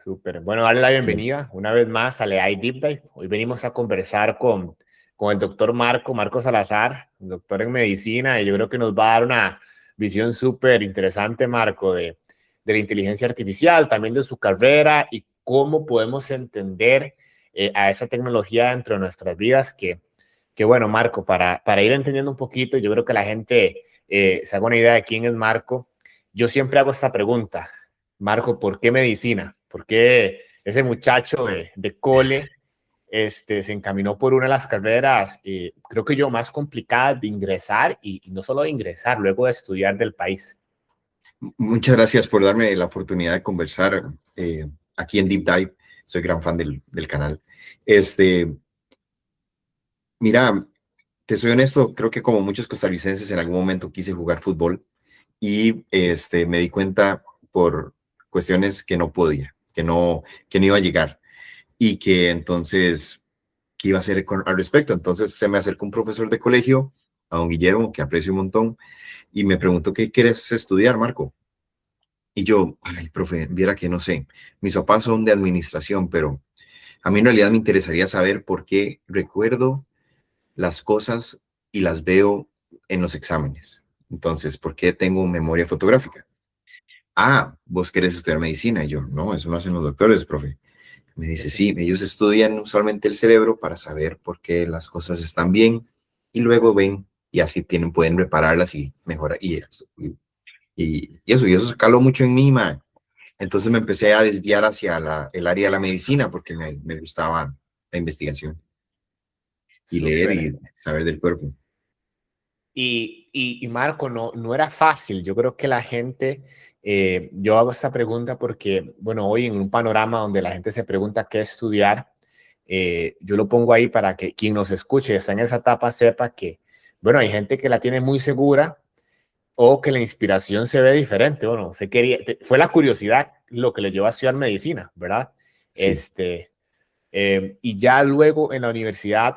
Súper. Bueno, darle la bienvenida una vez más a AI Deep Dive. Hoy venimos a conversar con el doctor Marco Salazar, doctor en medicina, y yo creo que nos va a dar una visión súper interesante, Marco, de la inteligencia artificial, también de su carrera y cómo podemos entender a esa tecnología dentro de nuestras vidas. Que bueno, Marco, para ir entendiendo un poquito, yo creo que la gente se haga una idea de quién es Marco. Yo siempre hago esta pregunta. Marco, ¿por qué medicina? ¿Por qué ese muchacho de cole se encaminó por una de las carreras, creo que yo, más complicadas de ingresar y no solo de ingresar, luego de estudiar del país? Muchas gracias por darme la oportunidad de conversar aquí en Deep Dive. Soy gran fan del canal. Este, Mira, te soy honesto, creo que como muchos costarricenses en algún momento quise jugar fútbol y me di cuenta por cuestiones que no podía, que no iba a llegar y que entonces, ¿qué iba a hacer al respecto? Entonces se me acercó un profesor de colegio, a don Guillermo, que aprecio un montón, y me preguntó, ¿qué quieres estudiar, Marco? Y yo, ay, profe, viera que no sé, mis papás son de administración, pero a mí en realidad me interesaría saber por qué recuerdo las cosas y las veo en los exámenes. Entonces, ¿por qué tengo memoria fotográfica? Ah, vos querés estudiar medicina. Y yo, no, eso no hacen los doctores, profe. Me dice, sí, ellos estudian usualmente el cerebro para saber por qué las cosas están bien y luego ven y así pueden repararlas y mejorar. Y eso se caló mucho en mí, man. Entonces me empecé a desviar hacia el área de la medicina porque me gustaba la investigación y leer Súper. y saber del cuerpo. Y Marco, no era fácil. Yo creo que la gente, yo hago esta pregunta porque, bueno, hoy en un panorama donde la gente se pregunta qué estudiar, yo lo pongo ahí para que quien nos escuche, está en esa etapa, sepa que, bueno, hay gente que la tiene muy segura o que la inspiración se ve diferente. Bueno, fue la curiosidad lo que le llevó a estudiar medicina, ¿verdad? Sí. Y ya luego en la universidad,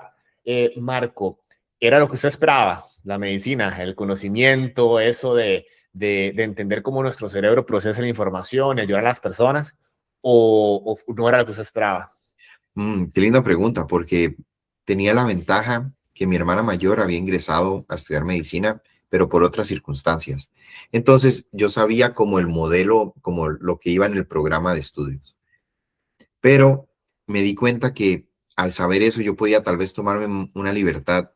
Marco, ¿era lo que usted esperaba? La medicina, el conocimiento, eso de entender cómo nuestro cerebro procesa la información y ayudar a las personas, o no era lo que usted esperaba? Qué linda pregunta, porque tenía la ventaja que mi hermana mayor había ingresado a estudiar medicina, pero por otras circunstancias. Entonces yo sabía como el modelo, como lo que iba en el programa de estudios. Pero me di cuenta que al saber eso yo podía tal vez tomarme una libertad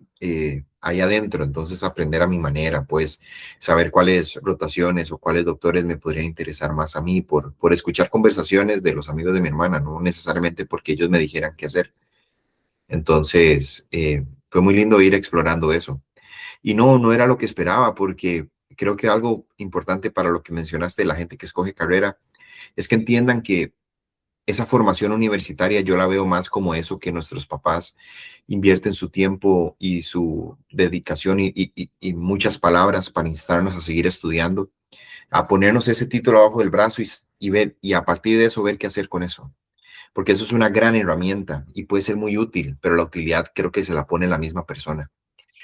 ahí adentro, entonces aprender a mi manera, pues saber cuáles rotaciones o cuáles doctores me podrían interesar más a mí por escuchar conversaciones de los amigos de mi hermana, no necesariamente porque ellos me dijeran qué hacer. Entonces fue muy lindo ir explorando eso. Y no era lo que esperaba, porque creo que algo importante para lo que mencionaste de la gente que escoge carrera es que entiendan que esa formación universitaria yo la veo más como eso que nuestros papás invierten su tiempo y su dedicación y muchas palabras para instarnos a seguir estudiando, a ponernos ese título abajo del brazo y ver, y a partir de eso ver qué hacer con eso. Porque eso es una gran herramienta y puede ser muy útil, pero la utilidad creo que se la pone la misma persona.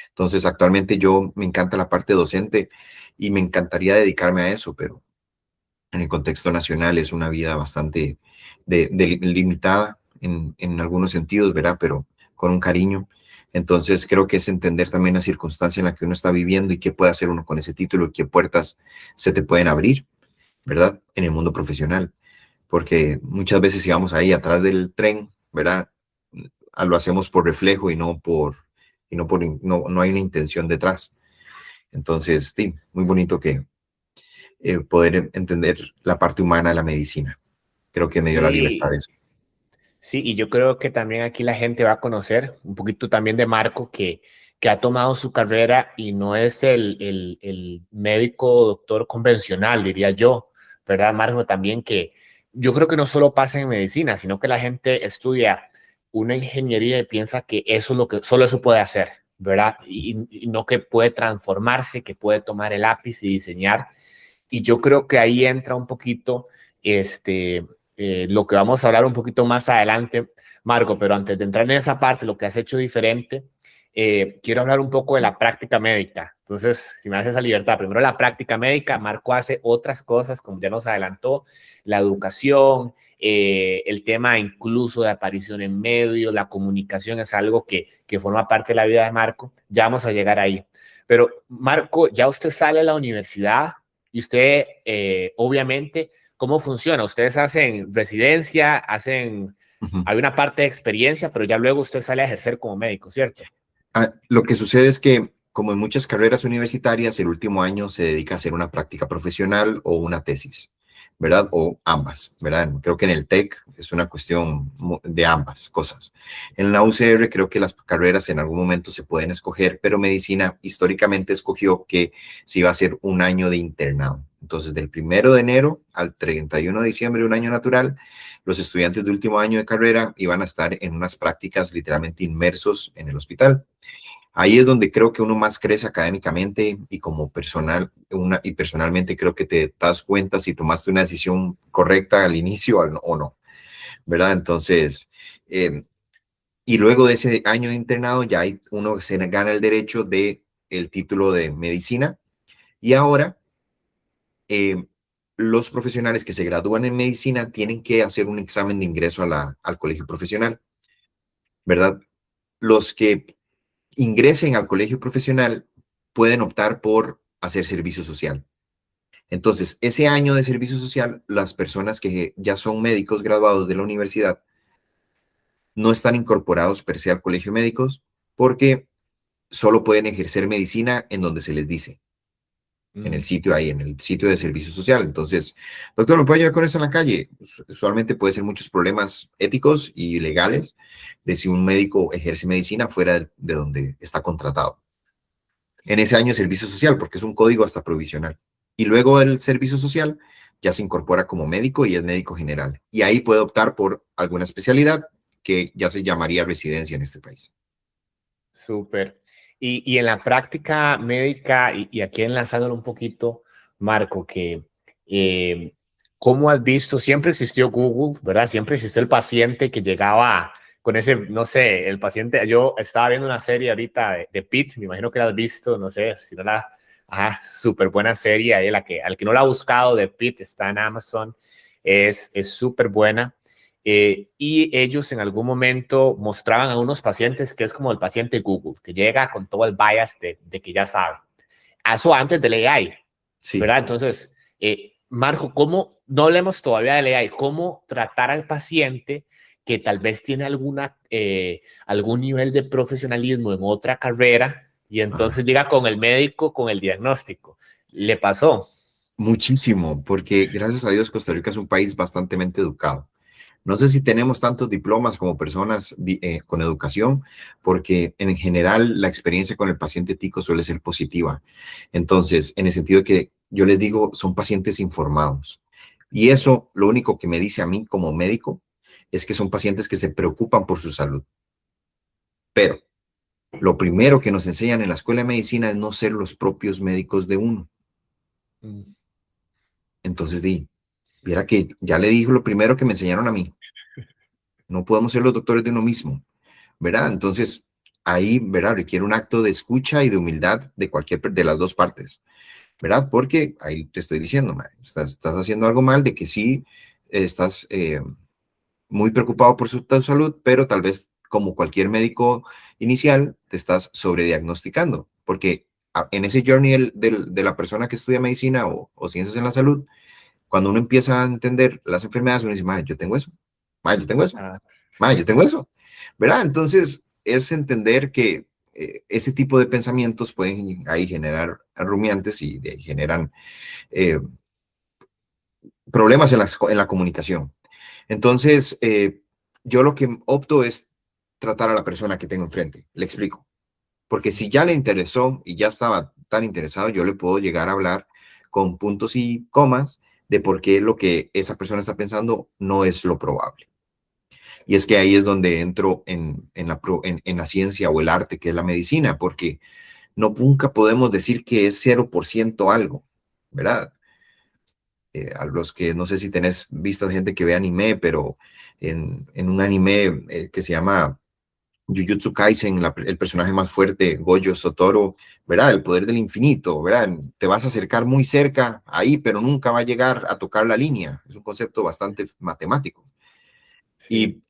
Entonces, actualmente yo me encanta la parte docente y me encantaría dedicarme a eso, pero en el contexto nacional es una vida bastante limitada en algunos sentidos, ¿verdad? Pero con un cariño. Entonces creo que es entender también la circunstancia en la que uno está viviendo y qué puede hacer uno con ese título y qué puertas se te pueden abrir, ¿verdad? En el mundo profesional. Porque muchas veces si vamos ahí atrás del tren, ¿verdad? Lo hacemos por reflejo y no hay una intención detrás. Entonces, sí, muy bonito que poder entender la parte humana de la medicina. Creo que me dio la libertad de Sí, eso. sí, y yo creo que también aquí la gente va a conocer un poquito también de Marco, que ha tomado su carrera y no es el médico o doctor convencional, diría yo, ¿verdad, Marco? También que yo creo que no solo pasa en medicina, sino que la gente estudia una ingeniería y piensa que eso es lo que solo eso puede hacer, ¿verdad? Y no que puede transformarse, que puede tomar el lápiz y diseñar. Y yo creo que ahí entra un poquito lo que vamos a hablar un poquito más adelante, Marco, pero antes de entrar en esa parte, lo que has hecho diferente, quiero hablar un poco de la práctica médica. Entonces, si me haces esa libertad, primero la práctica médica, Marco hace otras cosas, como ya nos adelantó, la educación, el tema incluso de aparición en medios, la comunicación es algo que forma parte de la vida de Marco. Ya vamos a llegar ahí. Pero Marco, ya usted sale de la universidad y usted, obviamente, ¿cómo funciona? Ustedes hacen residencia, Ujú. hay una parte de experiencia, pero ya luego usted sale a ejercer como médico, ¿cierto? Lo que sucede es que, como en muchas carreras universitarias, el último año se dedica a hacer una práctica profesional o una tesis, ¿verdad? O ambas, ¿verdad? Creo que en el TEC es una cuestión de ambas cosas. En la UCR creo que las carreras en algún momento se pueden escoger, pero medicina históricamente escogió que se iba a hacer un año de internado. Entonces, del 1 de enero al 31 de diciembre, un año natural, los estudiantes de último año de carrera iban a estar en unas prácticas literalmente inmersos en el hospital. Ahí es donde creo que uno más crece académicamente y como y personalmente creo que te das cuenta si tomaste una decisión correcta al inicio o no, ¿verdad? Entonces, y luego de ese año de internado ya uno se gana el derecho de el título de medicina y ahora eh, los profesionales que se gradúan en medicina tienen que hacer un examen de ingreso al colegio profesional, ¿verdad? Los que ingresen al colegio profesional pueden optar por hacer servicio social. Entonces, ese año de servicio social, las personas que ya son médicos graduados de la universidad no están incorporados per se al colegio de médicos porque solo pueden ejercer medicina en donde se les dice, en el Mm. sitio ahí, en el sitio de servicio social. Entonces, doctor, ¿me puede ayudar con eso en la calle? Usualmente puede ser muchos problemas éticos y legales de si un médico ejerce medicina fuera de donde está contratado. En ese año servicio social, porque es un código hasta provisional. Y luego el servicio social ya se incorpora como médico y es médico general. Y ahí puede optar por alguna especialidad que ya se llamaría residencia en este país. Súper. Y en la práctica médica, y aquí enlazándolo un poquito, Marco, que eh, ¿cómo has visto? Siempre existió Google, ¿verdad? Siempre existió el paciente que llegaba con ese, no sé, el paciente, yo estaba viendo una serie ahorita de Pitt, me imagino que la has visto, no sé, si no la, ajá, súper buena serie, ahí al que no la ha buscado de Pitt, está en Amazon, es súper buena. Y ellos en algún momento mostraban a unos pacientes que es como el paciente Google, que llega con todo el bias de que ya sabe. Eso antes del AI, Sí. ¿verdad? Entonces, Marco, ¿cómo, no hablemos todavía del AI, cómo tratar al paciente que tal vez tiene algún nivel de profesionalismo en otra carrera y Ajá. entonces llega con el médico con el diagnóstico? ¿Le pasó? Muchísimo, porque gracias a Dios Costa Rica es un país bastante educado. No sé si tenemos tantos diplomas como personas con educación, porque en general la experiencia con el paciente tico suele ser positiva. Entonces, en el sentido de que yo les digo, son pacientes informados. Y eso lo único que me dice a mí como médico es que son pacientes que se preocupan por su salud. Pero lo primero que nos enseñan en la escuela de medicina es no ser los propios médicos de uno. Mm. Entonces, viera que ya le dijo lo primero que me enseñaron a mí. No podemos ser los doctores de uno mismo, ¿verdad? Entonces, ahí, ¿verdad? Requiere un acto de escucha y de humildad de de las dos partes, ¿verdad? Porque ahí te estoy diciendo, man, estás haciendo algo mal, de que sí estás muy preocupado por tu salud, pero tal vez como cualquier médico inicial te estás sobrediagnosticando, porque en ese journey de la persona que estudia medicina o ciencias en la salud, cuando uno empieza a entender las enfermedades, uno dice, "Ma, yo tengo eso, ma, yo tengo eso, Ah. ma, yo tengo eso", ¿verdad? Entonces, es entender que ese tipo de pensamientos pueden ahí generar rumiantes y de ahí generan eh, problemas en la comunicación. Entonces, yo lo que opto es tratar a la persona que tengo enfrente, le explico. Porque si ya le interesó y ya estaba tan interesado, yo le puedo llegar a hablar con puntos y comas de por qué lo que esa persona está pensando no es lo probable. Y es que ahí es donde entro en la ciencia o el arte, que es la medicina, porque nunca podemos decir que es 0% algo, ¿verdad? A los que no sé si tenés visto gente que ve anime, pero en un anime que se llama Jujutsu Kaisen, el personaje más fuerte, Gojo Sotoro, ¿verdad? El poder del infinito, ¿verdad? Te vas a acercar muy cerca ahí, pero nunca va a llegar a tocar la línea. Es un concepto bastante matemático. Sí. Y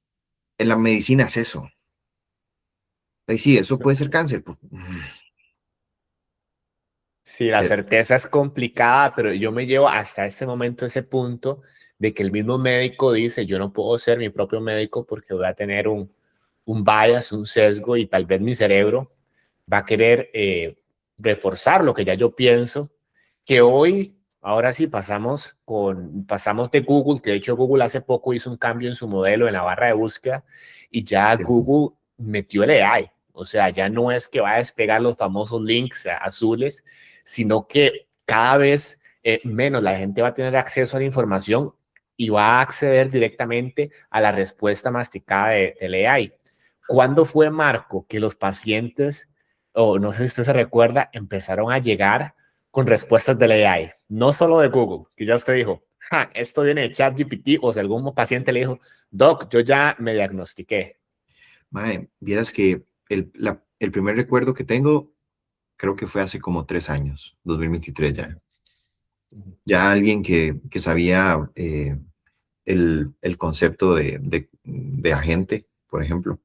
en la medicina es eso. Ahí sí, eso puede ser cáncer. Pues, Sí, la eh, certeza es complicada, pero yo me llevo hasta este momento ese punto de que el mismo médico dice, yo no puedo ser mi propio médico porque voy a tener un bias, un sesgo y tal vez mi cerebro va a querer reforzar lo que ya yo pienso, que hoy, ahora sí, pasamos de Google, que de hecho Google hace poco hizo un cambio en su modelo en la barra de búsqueda y ya Google metió el AI. O sea, ya no es que va a despegar los famosos links azules, sino que cada vez menos la gente va a tener acceso a la información y va a acceder directamente a la respuesta masticada del AI. ¿Cuándo fue, Marco, que los pacientes, o no sé si usted se recuerda, empezaron a llegar con respuestas del AI? No solo de Google, que ya usted dijo, ja, esto viene de ChatGPT, o si algún paciente le dijo, Doc, yo ya me diagnostiqué. mae, vieras que el primer recuerdo que tengo, creo que fue hace como 3 años, 2023 ya. Ya alguien que sabía el concepto de agente, por ejemplo.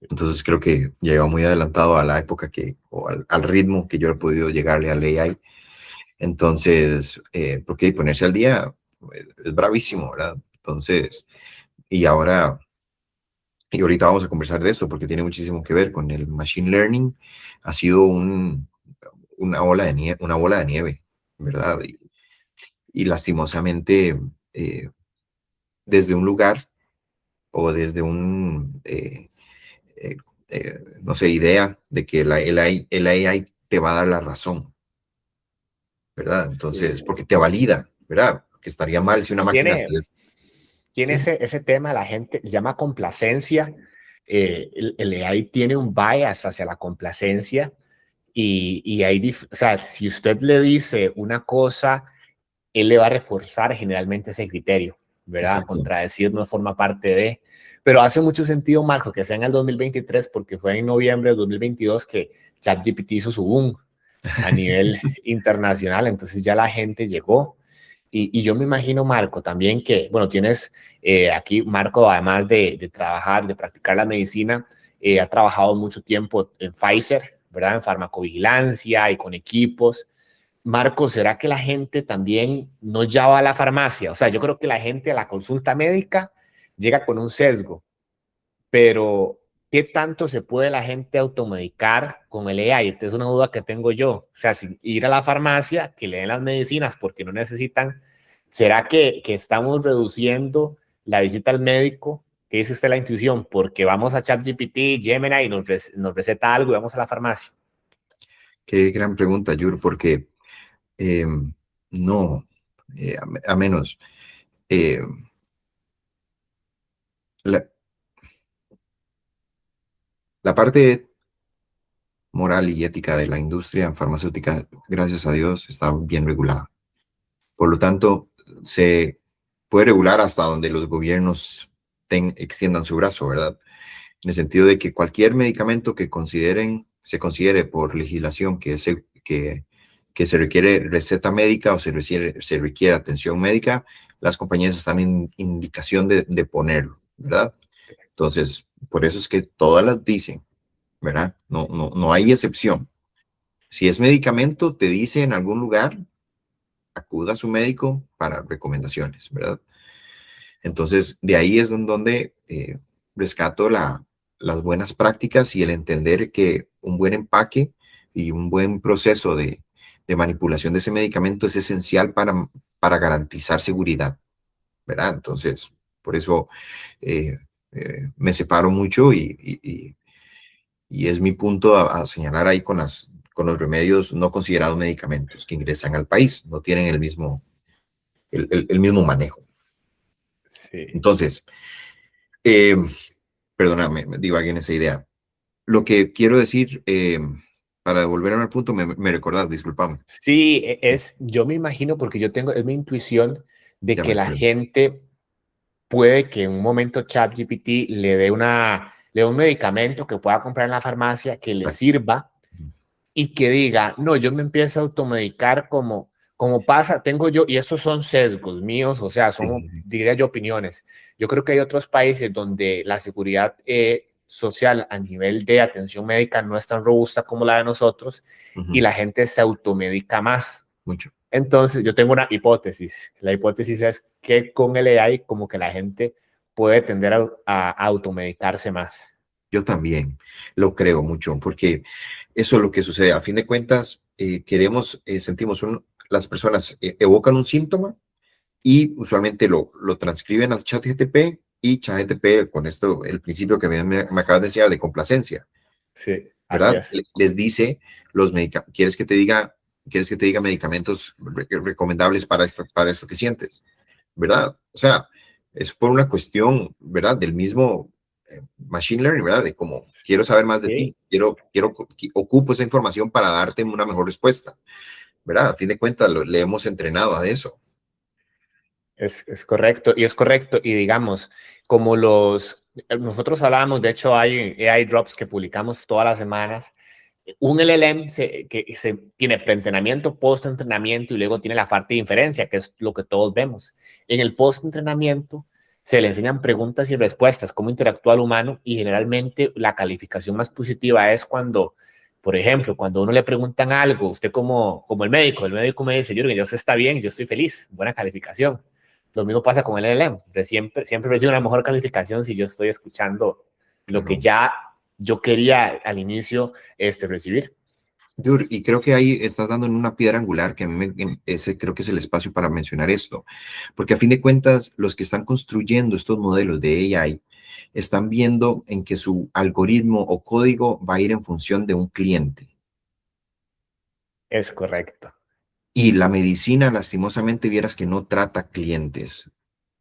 Entonces creo que llegaba muy adelantado a la época o al ritmo que yo he podido llegarle al AI. Entonces, porque ponerse al día es bravísimo, ¿verdad? Entonces, y ahora, y ahorita vamos a conversar de esto porque tiene muchísimo que ver con el machine learning. Ha sido una bola de nieve, ¿verdad? Y lastimosamente, eh, desde un lugar o desde eh, no sé, idea de que el AI te va a dar la razón, ¿verdad? Entonces, Sí. porque te valida, ¿verdad? Que estaría mal si una máquina te... Tiene Sí, ese tema, la gente llama complacencia. El AI tiene un bias hacia la complacencia y hay, o sea, si usted le dice una cosa, él le va a reforzar generalmente ese criterio, ¿verdad? exacto. Contradecir no forma parte de. Pero hace mucho sentido, Marco, que sea en el 2023, porque fue en noviembre de 2022 que ChatGPT hizo su boom a nivel internacional, entonces ya la gente llegó. Y yo me imagino, Marco, también que, bueno, tienes aquí, Marco, además de trabajar, de practicar la medicina, ha trabajado mucho tiempo en Pfizer, ¿verdad? En farmacovigilancia y con equipos. Marco, ¿será que la gente también no ya va a la farmacia? O sea, yo creo que la gente a la consulta médica llega con un sesgo, pero ¿qué tanto se puede la gente automedicar con el AI? Esta es una duda que tengo yo. O sea, si ir a la farmacia, que le den las medicinas porque no necesitan, ¿será que estamos reduciendo la visita al médico? ¿Qué dice usted la intuición? Porque vamos a ChatGPT, Gemini y nos receta algo y vamos a la farmacia. Qué gran pregunta, Yur, porque eh, no, a menos, eh, la, la parte moral y ética de la industria farmacéutica, gracias a Dios, está bien regulada. Por lo tanto, se puede regular hasta donde los gobiernos extiendan su brazo, ¿verdad? En el sentido de que cualquier medicamento que se considere por legislación que se requiere receta médica o se requiere atención médica, las compañías están en indicación de ponerlo, ¿verdad? Entonces, por eso es que todas las dicen, ¿verdad? No hay excepción. Si es medicamento, te dice en algún lugar, acuda a su médico para recomendaciones, ¿verdad? Entonces, de ahí es donde rescato las buenas prácticas y el entender que un buen empaque y un buen proceso de manipulación de ese medicamento es esencial para garantizar seguridad, ¿verdad? Entonces, por eso eh, me separo mucho y es mi punto a señalar ahí con los remedios no considerados medicamentos que ingresan al país, no tienen el mismo manejo. Sí. Entonces, eh, perdóname, me divagué en esa idea. Lo que quiero decir, para devolverme al punto, me recordás, discúlpame. Sí, yo me imagino, porque yo tengo, es mi intuición de Ya me que la acuerdo. gente puede que en un momento ChatGPT le dé un medicamento que pueda comprar en la farmacia que le Exacto. sirva y que diga, no, yo me empiezo a automedicar como, como pasa, tengo yo, y estos son sesgos míos, o sea, Sí, son, sí, sí. diría yo, opiniones. Yo creo que hay otros países donde la seguridad social a nivel de atención médica no es tan robusta como la de nosotros y Ujú, la gente se automedica más. mucho. Entonces, yo tengo una hipótesis. La hipótesis es que con el AI como que la gente puede tender a automedicarse más. Yo también lo creo mucho, porque eso es lo que sucede. A fin de cuentas, sentimos las personas evocan un síntoma y usualmente lo transcriben al chat GTP y chat GTP con esto, el principio que me acabas de decir de complacencia, Sí, así ¿verdad? es. Les dice los medicamentos, quieres que te diga medicamentos recomendables para esto que sientes, ¿verdad? O sea, es por una cuestión, ¿verdad? Del mismo machine learning, ¿verdad? De cómo quiero saber más de Sí, ti, ocupo esa información para darte una mejor respuesta, ¿verdad? A fin de cuentas, le hemos entrenado a eso. es correcto, y es correcto, y digamos, como nosotros hablábamos, de hecho hay AI Drops que publicamos todas las semanas, un LLM tiene preentrenamiento, post-entrenamiento y luego tiene la parte de inferencia, que es lo que todos vemos. En el post-entrenamiento se le enseñan preguntas y respuestas, cómo interactúa el humano y generalmente la calificación más positiva es cuando, por ejemplo, cuando a uno le preguntan algo, usted como el médico me dice, Jürgen, yo sé está bien, yo estoy feliz, buena calificación. Lo mismo pasa con el LLM, siempre recibo una mejor calificación si yo estoy escuchando lo que Claro. ya yo quería al inicio recibir. Dude, y creo que ahí estás dando en una piedra angular que a mí ese creo que es el espacio para mencionar esto, porque a fin de cuentas los que están construyendo estos modelos de AI están viendo en que su algoritmo o código va a ir en función de un cliente. Es correcto. Y la medicina, lastimosamente, vieras que no trata clientes,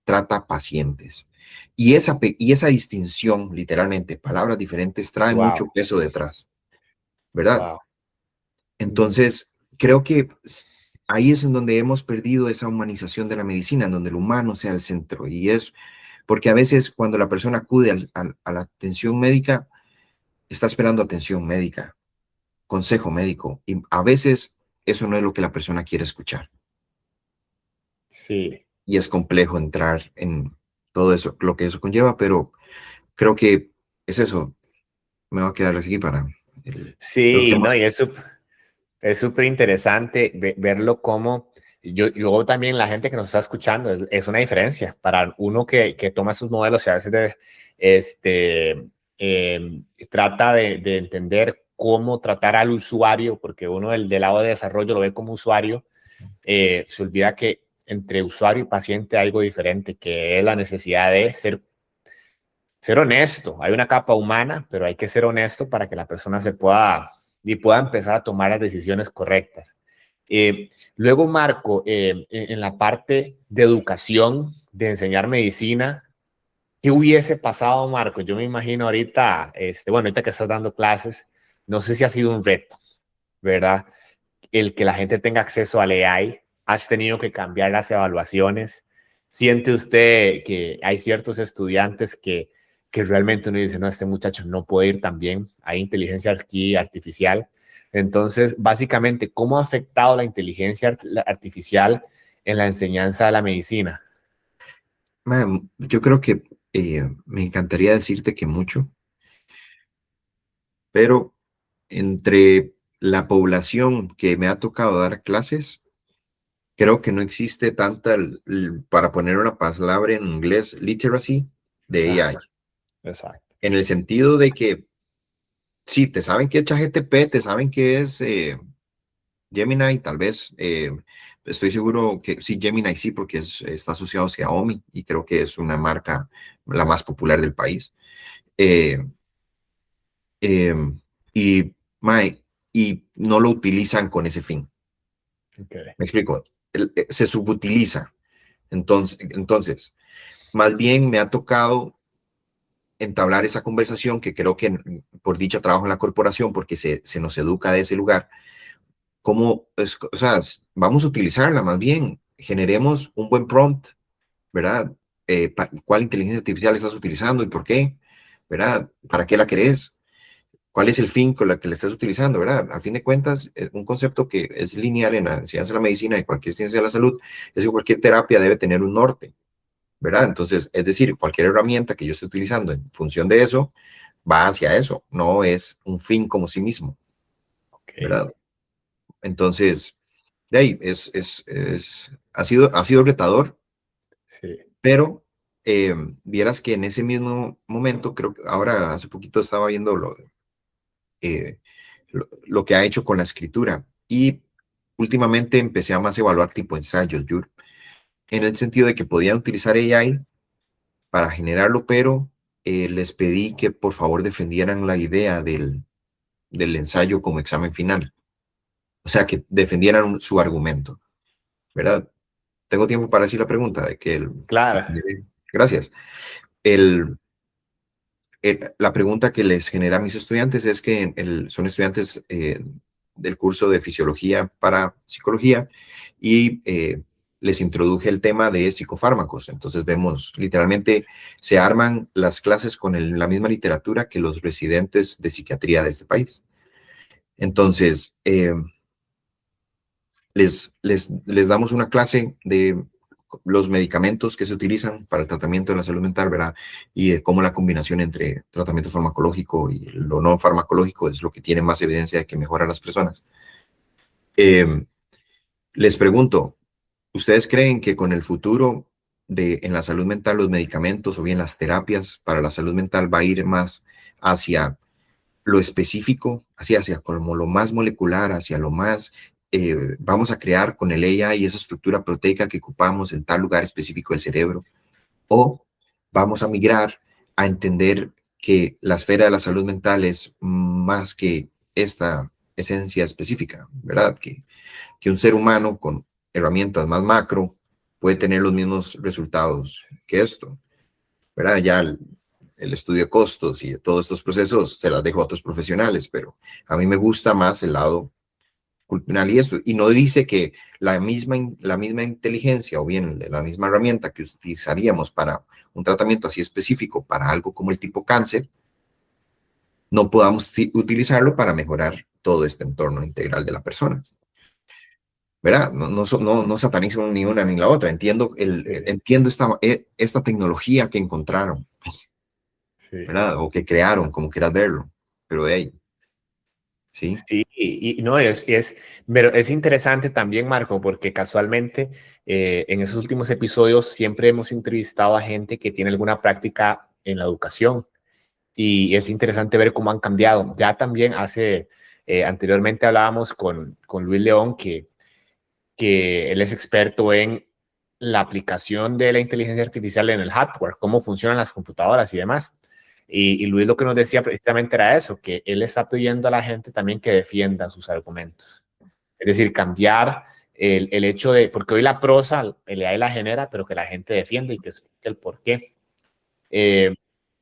trata pacientes. Y esa distinción, literalmente, palabras diferentes, trae mucho Wow, peso detrás, ¿verdad? wow. Ujú. Entonces, creo que ahí es en donde hemos perdido esa humanización de la medicina, en donde el humano sea el centro. Y es porque a veces cuando la persona acude a la atención médica, está esperando atención médica, consejo médico, y a veces eso no es lo que la persona quiere escuchar. Sí, Y es complejo entrar en todo eso, lo que eso conlleva, pero creo que es eso. Me voy a quedar así para creo que sí, no, hemos. y es súper interesante verlo como yo también la gente que nos está escuchando es una diferencia para uno que toma sus modelos y a veces trata de entender cómo tratar al usuario, porque uno del lado de desarrollo lo ve como usuario, se olvida que entre usuario y paciente hay algo diferente, que es la necesidad de ser honesto. Hay una capa humana, pero hay que ser honesto para que la persona pueda empezar a tomar las decisiones correctas. Luego, Marco, en la parte de educación, de enseñar medicina, ¿qué hubiese pasado, Marco? Yo me imagino ahorita, bueno, ahorita que estás dando clases, no sé si ha sido un reto, ¿verdad? El que la gente tenga acceso al AI, has tenido que cambiar las evaluaciones. ¿Siente usted que hay ciertos estudiantes que realmente uno dice, no, este muchacho no puede ir tan bien, hay inteligencia aquí artificial? Entonces, básicamente, ¿cómo ha afectado la inteligencia artificial en la enseñanza de la medicina? Yo creo que me encantaría decirte que mucho, pero entre la población que me ha tocado dar clases, creo que no existe tanta, para poner una palabra en inglés, literacy de AI, Ajá, exacto. en el sentido de que sí, te saben que es ChatGPT, te saben que es Gemini, tal vez, estoy seguro que sí, Gemini sí, porque está asociado a Xiaomi y creo que es una marca la más popular del país. Eh, eh, y, mae, y no lo utilizan con ese fin. Okay. Me explico. Se subutiliza. Entonces, más bien me ha tocado entablar esa conversación que creo que por dicha trabajo en la corporación, porque se nos educa de ese lugar. ¿Cómo, o sea, vamos a utilizarla más bien? Generemos un buen prompt, ¿verdad? ¿Cuál inteligencia artificial estás utilizando y por qué? ¿Verdad? ¿Para qué la querés? cuál es el fin con el que le estás utilizando, ¿verdad? Al fin de cuentas, un concepto que es lineal en la ciencia de la medicina y cualquier ciencia de la salud es que cualquier terapia debe tener un norte, ¿verdad? Entonces, es decir, cualquier herramienta que yo esté utilizando en función de eso va hacia eso, no es un fin como sí mismo, Ok, ¿verdad? Entonces, de ahí ha sido retador, sí, pero vieras que en ese mismo momento, creo que ahora hace poquito estaba viendo eh, lo que ha hecho con la escritura y últimamente empecé a más evaluar tipo ensayos, Yur, en el sentido de que podían utilizar AI para generarlo, pero les pedí que por favor defendieran la idea del ensayo como examen final, o sea, que defendieran su argumento, ¿verdad? Tengo tiempo para decir la pregunta de que claro, generé. Gracias. El, la pregunta que les genera a mis estudiantes es que son estudiantes del curso de fisiología para psicología y les introduje el tema de psicofármacos. Entonces vemos, literalmente, se arman las clases con la misma literatura que los residentes de psiquiatría de este país. Entonces, les damos una clase de los medicamentos que se utilizan para el tratamiento de la salud mental, ¿verdad? Y de cómo la combinación entre tratamiento farmacológico y lo no farmacológico es lo que tiene más evidencia de que mejora a las personas. Eh, Les pregunto, ¿ustedes creen que con el futuro en la salud mental los medicamentos o bien las terapias para la salud mental va a ir más hacia lo específico, hacia como lo más molecular, hacia lo más, vamos a crear con el AI esa estructura proteica que ocupamos en tal lugar específico del cerebro, o vamos a migrar a entender que la esfera de la salud mental es más que esta esencia específica, ¿verdad? Que un ser humano con herramientas más macro puede tener los mismos resultados que esto, ¿verdad? Ya el estudio de costos y de todos estos procesos se las dejo a otros profesionales, pero a mí me gusta más el lado cultural y eso. Y no dice que la misma inteligencia o bien la misma herramienta que utilizaríamos para un tratamiento así específico para algo como el tipo cáncer, no podamos utilizarlo para mejorar todo este entorno integral de la persona. ¿Verdad? No satanizo ni una ni la otra. Entiendo, sí, entiendo esta tecnología que encontraron, sí. ¿verdad? O que crearon, como quieras verlo. Pero de ahí, ¿sí? Sí, y no, pero es interesante también, Marco, porque casualmente en esos últimos episodios siempre hemos entrevistado a gente que tiene alguna práctica en la educación y es interesante ver cómo han cambiado. Ya también anteriormente hablábamos con Luis León, que él es experto en la aplicación de la inteligencia artificial en el hardware, cómo funcionan las computadoras y demás. Y Luis lo que nos decía precisamente era eso, que él está pidiendo a la gente también que defienda sus argumentos. Es decir, cambiar el hecho de, porque hoy la prosa, el AI la genera, pero que la gente defiende y que explique el por qué. Eh,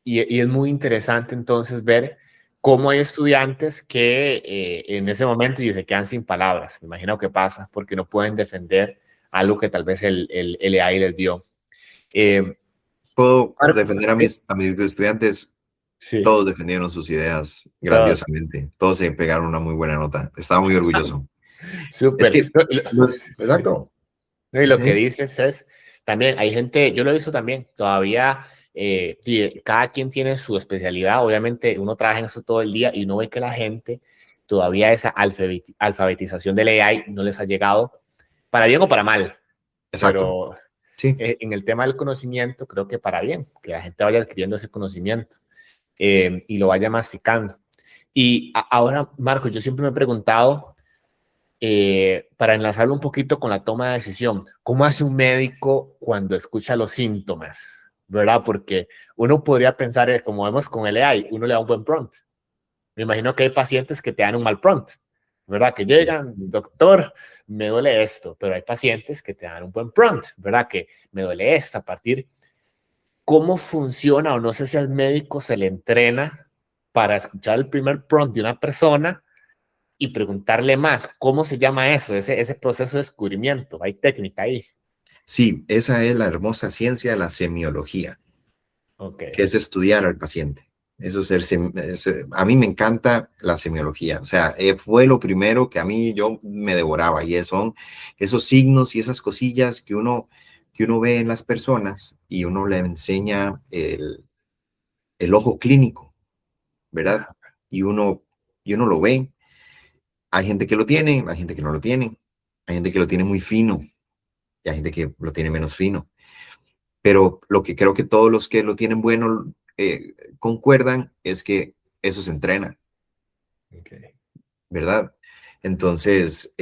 y es muy interesante entonces ver cómo hay estudiantes que en ese momento y se quedan sin palabras. Me imagino que pasa porque no pueden defender algo que tal vez el AI les dio. Eh, Puedo Marco, defender a mis estudiantes. sí, Todos defendieron sus ideas todos, grandiosamente. Todos se pegaron una muy buena nota. Estaba muy orgulloso. Es súper. que, exacto. No, y lo que Ujú. dices es, también hay gente, yo lo he visto también, todavía cada quien tiene su especialidad, obviamente uno trabaja en eso todo el día y uno ve que la gente todavía esa alfabetización del AI no les ha llegado, para bien o para mal, Exacto. pero Sí. en el tema del conocimiento creo que para bien, que la gente vaya adquiriendo ese conocimiento y lo vaya masticando. Y ahora, Marco, yo siempre me he preguntado para enlazarlo un poquito con la toma de decisión, ¿cómo hace un médico cuando escucha los síntomas? ¿Verdad? Porque uno podría pensar, como vemos con el AI, uno le da un buen prompt. Me imagino que hay pacientes que te dan un mal prompt, ¿verdad? Que llegan, doctor, me duele esto, pero hay pacientes que te dan un buen prompt, ¿verdad? Que me duele esto a partir. ¿Cómo funciona o no sé si al médico se le entrena para escuchar el primer prompt de una persona y preguntarle más, ¿cómo se llama eso? Ese proceso de descubrimiento, hay técnica ahí. Sí, esa es la hermosa ciencia de la semiología, Ok, que es estudiar al paciente. A mí me encanta la semiología, o sea, fue lo primero que a mí yo me devoraba y son esos signos y esas cosillas que uno ve en las personas y uno le enseña el ojo clínico, ¿verdad? Ajá. Y uno lo ve. Hay gente que lo tiene, hay gente que no lo tiene, hay gente que lo tiene muy fino y hay gente que lo tiene menos fino. Pero lo que creo que todos los que lo tienen bueno concuerdan es que eso se entrena, Okay. ¿verdad? Entonces,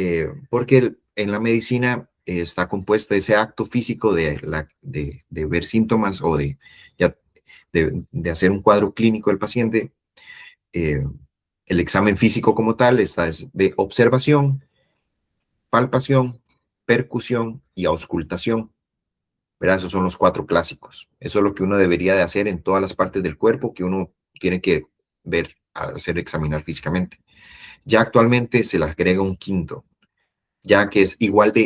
porque en la medicina está compuesta ese acto físico de ver síntomas o ya, de hacer un cuadro clínico del paciente. eh, el examen físico como tal está es de observación, palpación, percusión y auscultación, ¿verdad? Esos son los cuatro clásicos. Eso es lo que uno debería de hacer en todas las partes del cuerpo que uno tiene que ver, hacer examinar físicamente. Ya actualmente se le agrega un quinto, ya que es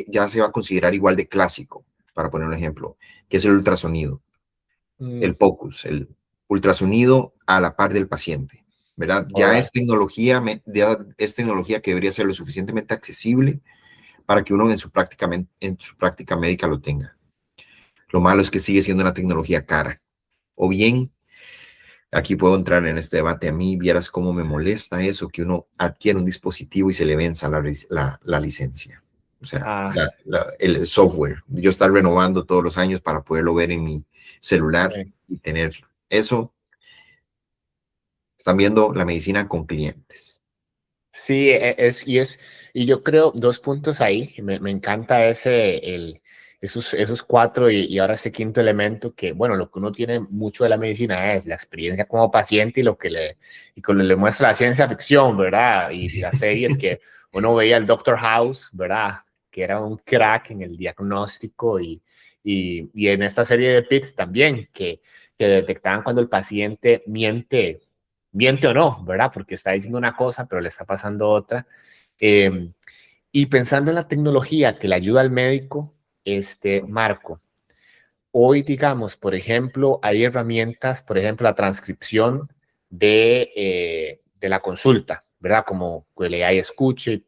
ya se va a considerar igual de clásico, para poner un ejemplo, que es el ultrasonido, Mm, el POCUS, el ultrasonido a la par del paciente, ¿verdad? all right. Ya es tecnología que debería ser lo suficientemente accesible para que uno en su práctica médica lo tenga. Lo malo es que sigue siendo una tecnología cara. O bien, aquí puedo entrar en este debate. A mí, vieras cómo me molesta eso, que uno adquiere un dispositivo y se le venza la licencia. O sea, Ah, el software. Yo estar renovando todos los años para poderlo ver en mi celular sí. y tener eso. Están viendo la medicina con clientes. Sí, y yo creo dos puntos ahí. Me encanta esos cuatro y ahora ese quinto elemento que, bueno, lo que uno tiene mucho de la medicina es la experiencia como paciente y lo que y con lo que le muestra la ciencia ficción, ¿verdad? Y las series que uno veía el Doctor House, ¿verdad? Que era un crack en el diagnóstico y en esta serie de Pitt también, que detectaban cuando el paciente miente o no, ¿verdad? Porque está diciendo una cosa, pero le está pasando otra. Eh, y pensando en la tecnología que le ayuda al médico, Marco, hoy, digamos, por ejemplo, hay herramientas, por ejemplo, la transcripción de la consulta, ¿verdad? Como que le hay escuche.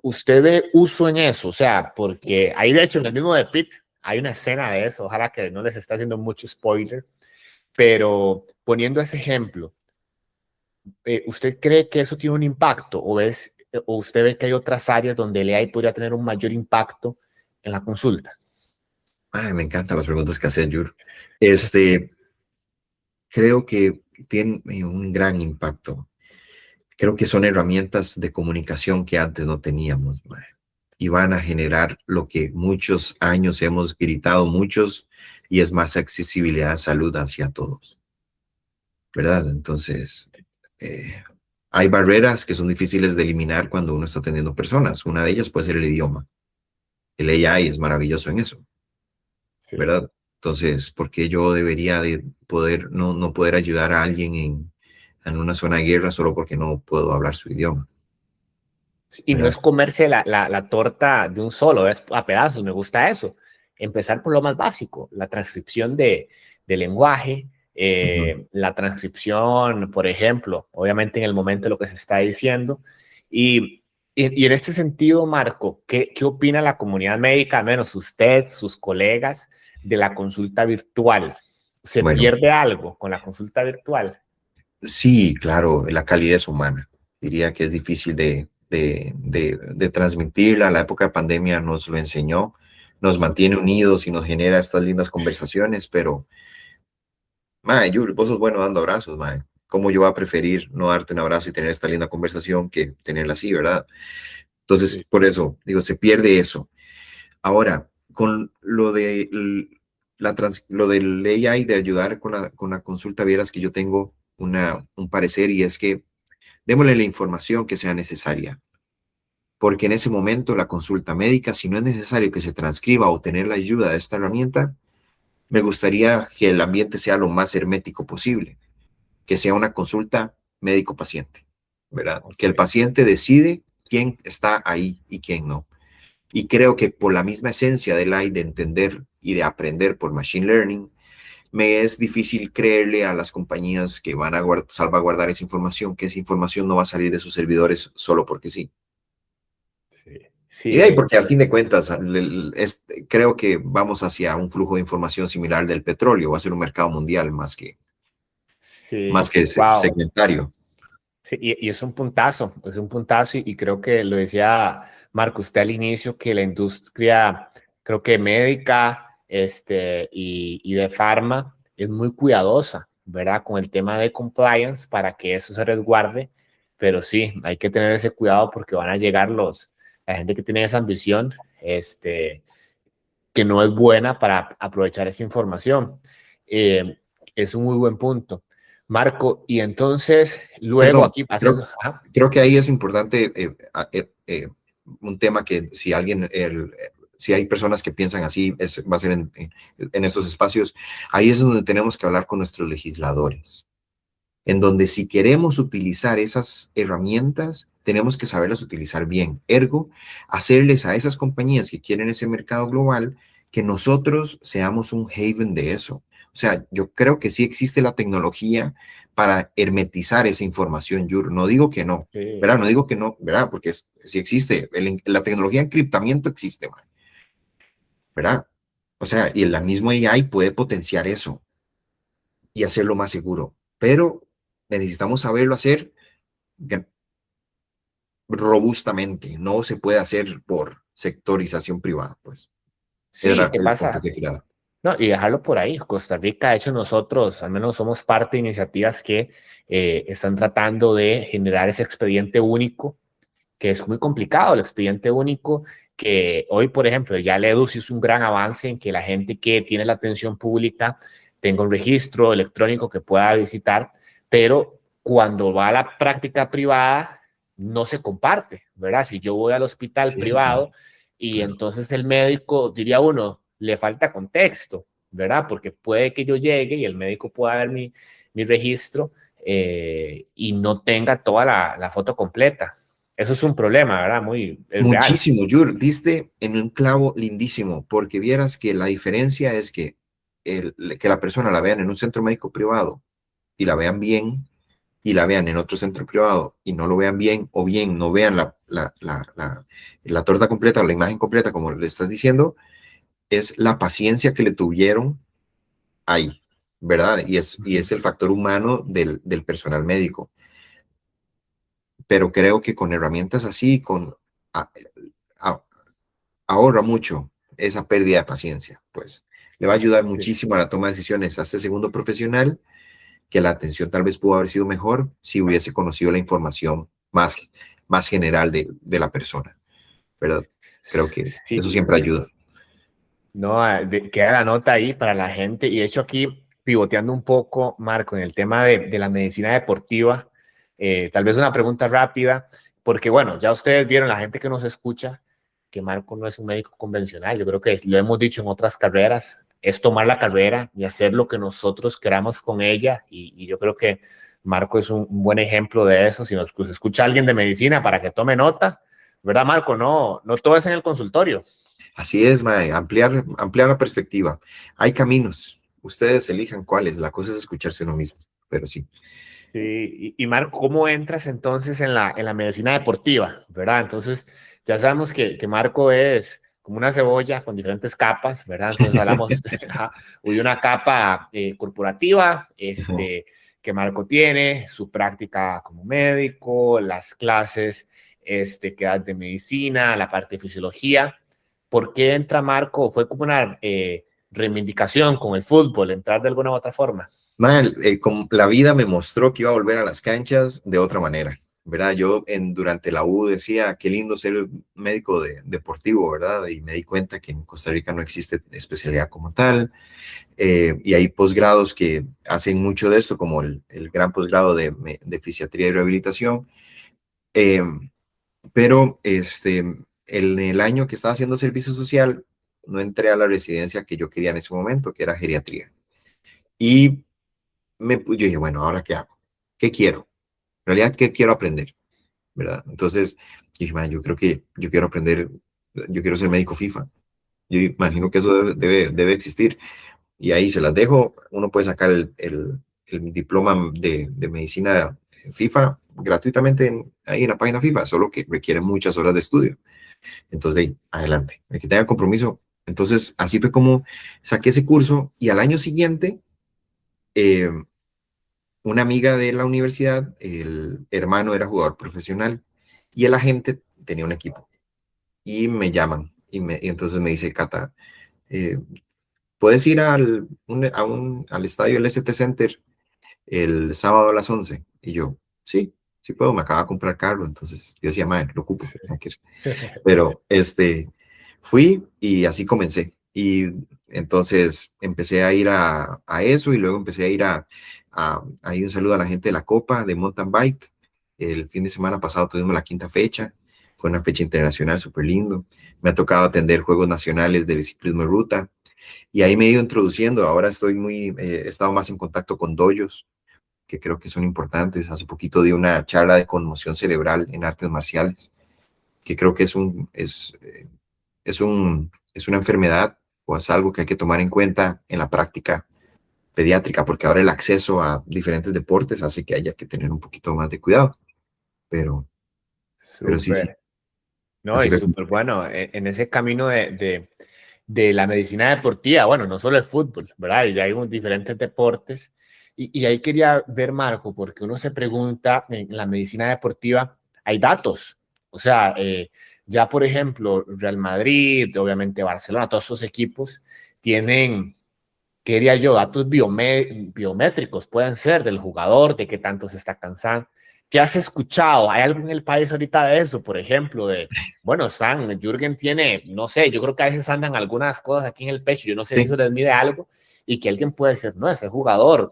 ¿Usted ve uso en eso? O sea, porque ahí, de hecho, en el mismo de Pitt, hay una escena de eso, ojalá que no les está haciendo mucho spoiler, pero poniendo ese ejemplo, ¿usted cree que eso tiene un impacto o usted ve que hay otras áreas donde el AI podría tener un mayor impacto en la consulta? Ay, me encantan las preguntas que hace Yur. Este, creo que tiene un gran impacto. Creo que son herramientas de comunicación que antes no teníamos, mae, y van a generar lo que muchos años hemos gritado muchos, y es más accesibilidad a salud hacia todos, ¿verdad? Entonces, eh, hay barreras que son difíciles de eliminar cuando uno está atendiendo personas. Una de ellas puede ser el idioma. El AI es maravilloso en eso, Sí. ¿verdad? Entonces, ¿por qué yo debería de no poder ayudar a alguien en una zona de guerra solo porque no puedo hablar su idioma? Y no ¿Verdad? es comerse la torta de un solo, es a pedazos, me gusta eso. Empezar por lo más básico, la transcripción de lenguaje, Ujú. la transcripción, por ejemplo, obviamente en el momento de lo que se está diciendo. Y en este sentido, Marco, ¿qué opina la comunidad médica, al menos usted, sus colegas, de la consulta virtual? ¿Se Bueno, pierde algo con la consulta virtual? sí, claro, la calidez humana. Diría que es difícil de transmitirla. La época de pandemia nos lo enseñó, nos mantiene unidos y nos genera estas lindas conversaciones, pero, mae, Yuri, vos sos bueno dando abrazos, mae. ¿Cómo yo voy a preferir no darte un abrazo y tener esta linda conversación que tenerla así, ¿verdad? Entonces, Sí. por eso, digo, se pierde eso. Ahora, con lo del AI de ayudar con la consulta, vieras que yo tengo un parecer, y es que démosle la información que sea necesaria, porque en ese momento la consulta médica, si no es necesario que se transcriba o tener la ayuda de esta herramienta, me gustaría que el ambiente sea lo más hermético posible, que sea una consulta médico-paciente, ¿verdad? Que el Ok. paciente decide quién está ahí y quién no. Y creo que por la misma esencia del AI de entender y de aprender por machine learning, me es difícil creerle a las compañías que van a salvaguardar esa información, que esa información no va a salir de sus servidores solo porque sí. Sí, Y de ahí, sí, porque al fin de cuentas, creo que vamos hacia un flujo de información similar del petróleo, va a ser un mercado mundial más sí. que Wow. segmentario. Sí, y es un puntazo y creo que lo decía Marco usted al inicio que la industria, creo que médica y de farma es muy cuidadosa, ¿verdad? Con el tema de compliance para que eso se resguarde, pero sí, hay que tener ese cuidado porque van a llegar la gente que tiene esa ambición, que no es buena para aprovechar esa información. Eh, es un muy buen punto. Marco, y entonces luego Perdón, aquí haciendo... Ajá, creo que ahí es importante un tema que si si hay personas que piensan así, va a ser en estos espacios, ahí es donde tenemos que hablar con nuestros legisladores, en donde si queremos utilizar esas herramientas, tenemos que saberlas utilizar bien. Ergo, hacerles a esas compañías que quieren ese mercado global, que nosotros seamos un haven de eso. O sea, yo creo que sí existe la tecnología para hermetizar esa información, Yur. No digo que no, sí, ¿verdad? No digo que no, ¿verdad? Porque sí existe. La tecnología de encriptamiento existe, man, ¿verdad? O sea, y el mismo AI puede potenciar eso y hacerlo más seguro. Pero necesitamos saberlo hacer robustamente. No se puede hacer por sectorización privada, pues. sí, Era ¿qué el punto pasa? que quería. No, y dejarlo por ahí. Costa Rica, de hecho, nosotros al menos somos parte de iniciativas que están tratando de generar ese expediente único que es muy complicado el expediente único, que hoy, por ejemplo, ya el EDUS hizo un gran avance en que la gente que tiene la atención pública tenga un registro electrónico que pueda visitar, pero cuando va a la práctica privada no se comparte, ¿verdad? Si yo voy al hospital Cierto, privado y claro. entonces el médico, diría uno, le falta contexto, ¿verdad? Porque puede que yo llegue y el médico pueda ver mi registro y no tenga toda la foto completa. Eso es un problema, ¿verdad? Es real. Muchísimo, Yur. Diste en un clavo lindísimo, porque vieras que la diferencia es que, que la persona la vean en un centro médico privado y la vean bien, y la vean en otro centro privado y no lo vean bien, o bien no vean la torta completa o la imagen completa, como le estás diciendo, es la paciencia que le tuvieron ahí, ¿verdad? Y es el factor humano del personal médico. Pero creo que con herramientas así, a- a- ahorra mucho esa pérdida de paciencia, pues. Le va a ayudar Sí, muchísimo a la toma de decisiones a este segundo profesional, que la atención tal vez pudo haber sido mejor si hubiese conocido la información más general de la persona, ¿verdad? Creo que eso sí. siempre ayuda. No, queda la nota ahí para la gente. Y de hecho aquí, pivoteando un poco, Marco, en el tema de la medicina deportiva, tal vez una pregunta rápida, porque bueno, ya ustedes vieron, la gente que nos escucha, que Marco no es un médico convencional. Yo creo que lo hemos dicho en otras carreras, es tomar la carrera y hacer lo que nosotros queramos con ella. Y yo creo que Marco es un buen ejemplo de eso. Si nos escucha alguien de medicina para que tome nota, ¿verdad, Marco? No, no todo es en el consultorio. Así es, Mae, ampliar la perspectiva. Hay caminos, ustedes elijan cuáles, la cosa es escucharse uno mismo, pero sí. Sí, y Marco, ¿cómo entras entonces en la medicina deportiva? ¿Verdad? Entonces, ya sabemos que Marco es como una cebolla con diferentes capas, ¿verdad? Entonces hablamos de una capa corporativa, Ujú. que Marco tiene, su práctica como médico, las clases que da de medicina, la parte de fisiología. ¿Por qué entra Marco? ¿Fue como una reivindicación con el fútbol, entrar de alguna u otra forma? Mal, como la vida me mostró que iba a volver a las canchas de otra manera, ¿verdad? Yo durante la U decía, qué lindo ser médico deportivo, ¿verdad? Y me di cuenta que en Costa Rica no existe especialidad como tal, y hay posgrados que hacen mucho de esto, como el gran posgrado de fisiatría y rehabilitación, eh, pero en el año que estaba haciendo servicio social, no entré a la residencia que yo quería en ese momento, que era geriatría. Y yo dije, bueno, ¿ahora qué hago? ¿Qué quiero? En realidad, ¿qué quiero aprender? ¿Verdad? Entonces, dije, man, yo creo que yo quiero aprender, yo quiero ser médico FIFA. Yo imagino que eso debe existir. y ahí se las dejo. Uno puede sacar el diploma de medicina FIFA gratuitamente ahí en la página FIFA, solo que requiere muchas horas de estudio. Entonces, de ahí, adelante, el que tenga compromiso. Entonces, así fue como saqué ese curso y al año siguiente, eh, una amiga de la universidad, el hermano era jugador profesional y el agente tenía un equipo y me llaman y entonces me dice, Cata, eh, ¿puedes ir al estadio del ST Center el sábado a las 11? Y yo, sí, sí puedo, me acaba de comprar carro, entonces yo decía, madre, lo ocupo, Sí. no quiero. Pero fui y así comencé. Y entonces empecé a ir a eso y luego empecé a ir ahí un saludo a la gente de la Copa de Mountain Bike. El fin de semana pasado tuvimos la quinta fecha. Fue una fecha internacional súper lindo. Me ha tocado atender juegos nacionales de biciclismo de ruta y ahí me he ido introduciendo. Ahora he estado más en contacto con dojos, que creo que son importantes. Hace poquito di una charla de conmoción cerebral en artes marciales, que creo que es una enfermedad o es algo que hay que tomar en cuenta en la práctica pediátrica, porque ahora el acceso a diferentes deportes hace que haya que tener un poquito más de cuidado. Pero, pero sí, sí, Súper. No, así y fue. súper bueno, en ese camino de la medicina deportiva, bueno, no solo el fútbol, ¿verdad? Y ya hay diferentes deportes. Y ahí quería ver, Marco, porque uno se pregunta, en la medicina deportiva hay datos. O sea, ya por ejemplo, Real Madrid, obviamente Barcelona, todos esos equipos tienen, quería yo, datos biométricos, pueden ser del jugador, de qué tanto se está cansando. ¿Qué has escuchado? ¿Hay algo en el país ahorita de eso? Por ejemplo, bueno, Jürgen tiene, no sé, yo creo que a veces andan algunas cosas aquí en el pecho, yo no sé si Sí, eso les mide algo y que alguien puede decir, no, ese jugador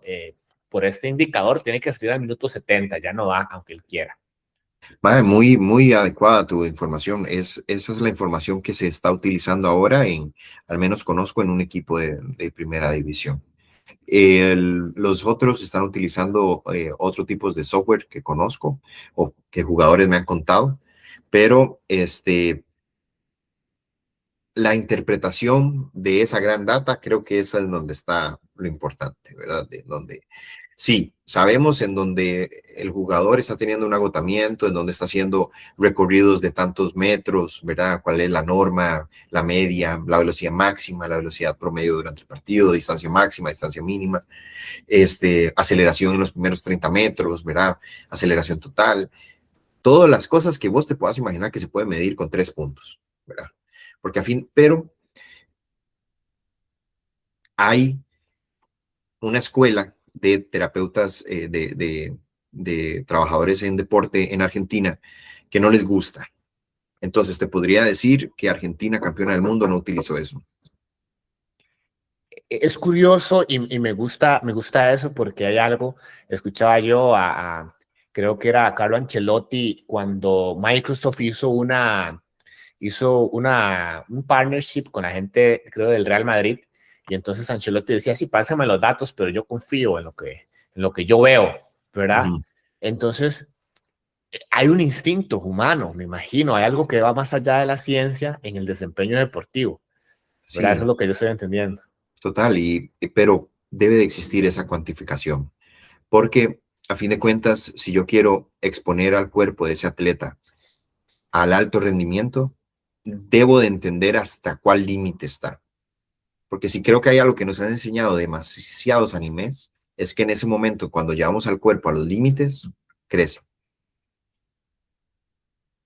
por este indicador tiene que salir al minuto 70, ya no va, aunque él quiera. madre, muy, muy adecuada tu información. Esa es la información que se está utilizando ahora al menos conozco en un equipo de primera división. Los otros están utilizando otro tipos de software que conozco o que jugadores me han contado, pero la interpretación de esa gran data creo que esa es donde está lo importante, ¿verdad? De donde sí, sabemos en donde el jugador está teniendo un agotamiento, en donde está haciendo recorridos de tantos metros, ¿verdad? ¿Cuál es la norma, la media, la velocidad máxima, la velocidad promedio durante el partido, distancia máxima, distancia mínima? Aceleración en los primeros 30 metros, ¿verdad? Aceleración total, todas las cosas que vos te puedas imaginar que se puede medir con 3 puntos, ¿verdad? Porque a fin, pero hay una escuela de terapeutas, de trabajadores en deporte en Argentina que no les gusta. Entonces te podría decir que Argentina, campeona del mundo, no utilizó eso. Es curioso y me gusta eso porque hay algo, escuchaba yo creo que era a Carlo Ancelotti cuando Microsoft un partnership con la gente, creo, del Real Madrid, y entonces Ancelotti decía, sí, pásame los datos, pero yo confío en lo que yo veo, ¿verdad? Ujú. Entonces, hay un instinto humano, me imagino, hay algo que va más allá de la ciencia en el desempeño deportivo, ¿verdad? Eso es Sí, lo que yo estoy entendiendo. total, pero debe de existir esa cuantificación, porque a fin de cuentas, si yo quiero exponer al cuerpo de ese atleta al alto rendimiento, debo de entender hasta cuál límite está. Porque si creo que hay algo que nos han enseñado demasiados animes, es que en ese momento, cuando llevamos al cuerpo a los límites, crece.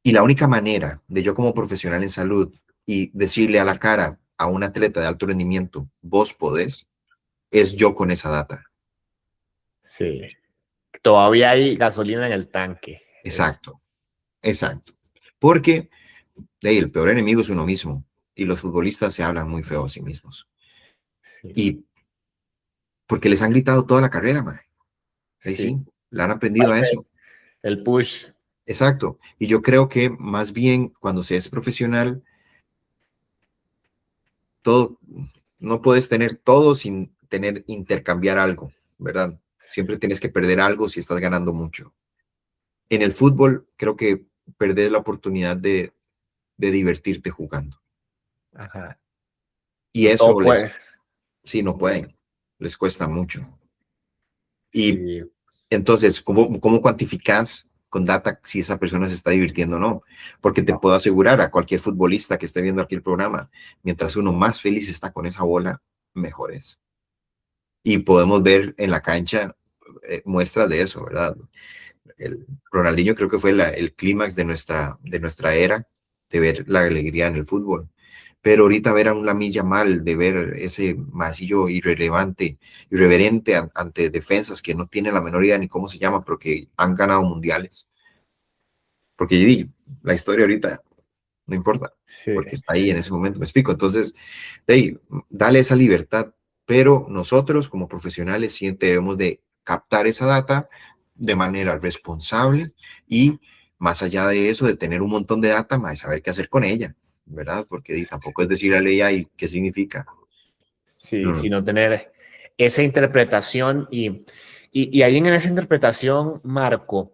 Y la única manera de yo como profesional en salud y decirle a la cara a un atleta de alto rendimiento, vos podés, es yo con esa data. Sí, todavía hay gasolina en el tanque. Exacto, exacto. Porque el peor enemigo es uno mismo y los futbolistas se hablan muy feo a sí mismos. Sí, Y porque les han gritado toda la carrera, man. Ahí sí, sí, le han aprendido a parte eso. el push. Exacto. Y yo creo que más bien cuando se es profesional, todo, no puedes tener todo sin intercambiar algo, ¿verdad? Siempre tienes que perder algo si estás ganando mucho. En el fútbol, creo que perdés la oportunidad de divertirte jugando. Ajá. Y Y todo eso puede. sí, no pueden, les cuesta mucho. Y Sí, entonces, ¿cómo cuantificas con data si esa persona se está divirtiendo o no? Porque te puedo asegurar a cualquier futbolista que esté viendo aquí el programa, mientras uno más feliz está con esa bola, mejor es. Y podemos ver en la cancha muestras de eso, ¿verdad? El Ronaldinho creo que fue el clímax de nuestra era, de ver la alegría en el fútbol. Pero ahorita ver a un Lamine Yamal, de ver ese masillo irreverente ante defensas que no tienen la menor idea ni cómo se llama, pero que han ganado mundiales. Porque la historia ahorita no importa, sí, porque está ahí en ese momento, me explico. Entonces, hey, dale esa libertad, pero nosotros como profesionales sí debemos de captar esa data de manera responsable y más allá de eso, de tener un montón de data, más saber qué hacer con ella, ¿verdad? Porque tampoco es decir a la AI qué significa. sí, Mm, sino tener esa interpretación y ahí en esa interpretación, Marco,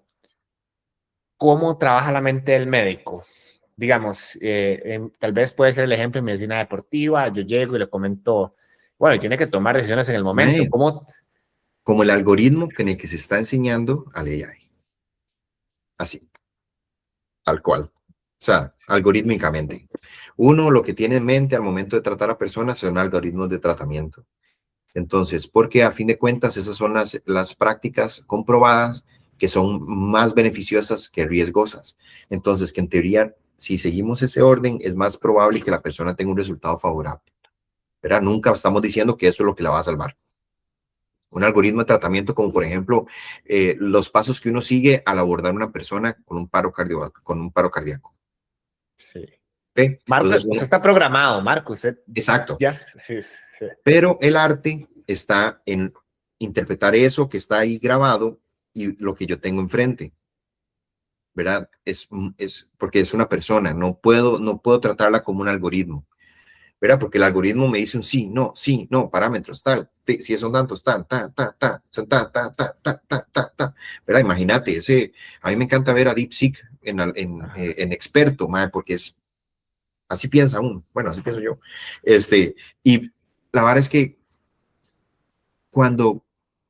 ¿cómo trabaja la mente del médico? Digamos, tal vez puede ser el ejemplo en medicina deportiva, yo llego y le comento, bueno, y tiene que tomar decisiones en el momento, mae, ¿cómo? como el algoritmo en el que se está enseñando al AI, así, tal cual. O sea, algorítmicamente. Uno lo que tiene en mente al momento de tratar a personas son algoritmos de tratamiento. Entonces, porque a fin de cuentas esas son las prácticas comprobadas que son más beneficiosas que riesgosas. Entonces, que en teoría, si seguimos ese orden, es más probable que la persona tenga un resultado favorable. ¿Verdad? Nunca estamos diciendo que eso es lo que la va a salvar. Un algoritmo de tratamiento como, por ejemplo, los pasos que uno sigue al abordar a una persona con un paro cardíaco. Sí. ¿Okay? Marco, Entonces, usted está programado, Marco, usted exacto. ya, sí, sí, Pero el arte está en interpretar eso que está ahí grabado y lo que yo tengo enfrente, ¿verdad? Es porque es una persona, no puedo tratarla como un algoritmo, ¿verdad? Porque el algoritmo me dice un sí, no, parámetros, tal, si son tantos, tan, son ¿verdad? Imagínate, a mí me encanta ver a DeepSeek en experto, madre, porque así piensa uno, bueno, así pienso yo, y la verdad es que cuando